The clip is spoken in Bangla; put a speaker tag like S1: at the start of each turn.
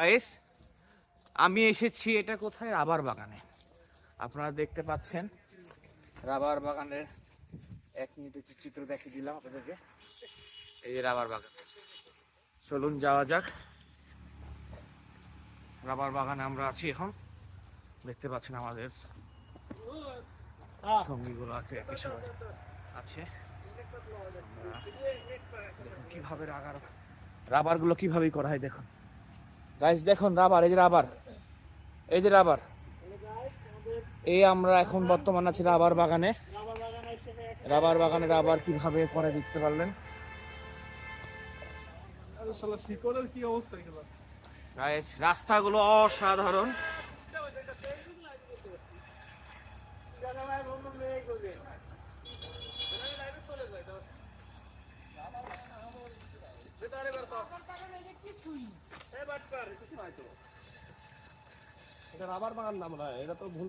S1: গাইস, আমি এসেছি এটা কোথায়, রাবার বাগানে। আপনারা দেখতে পাচ্ছেন রাবার বাগানের 1 মিনিটের চিত্র দেখিয়ে দিলাম আপনাদেরকে। এই যে রাবার বাগান, চলুন যাওয়া যাক। রাবার বাগানে আমরা আছি এখন, দেখতে পাচ্ছেন আমাদের সঙ্গীগুলো আছে, একই সাথে আছে। দেখুন কিভাবে রাবার গুলো কিভাবে করা হয় দেখুন গাইস, দেখুন রাবার, এই যে রাবার, এই যে রাবার। এই আমরা এখন বর্তমানে আছি রাবার বাগানে। রাবার বাগানে রাবার কিভাবে করে দেখতে পারলেন গাইস। রাস্তাগুলো অসাধারণ।
S2: এটা রাবার বাগান নাম না, এটা তো ভুল।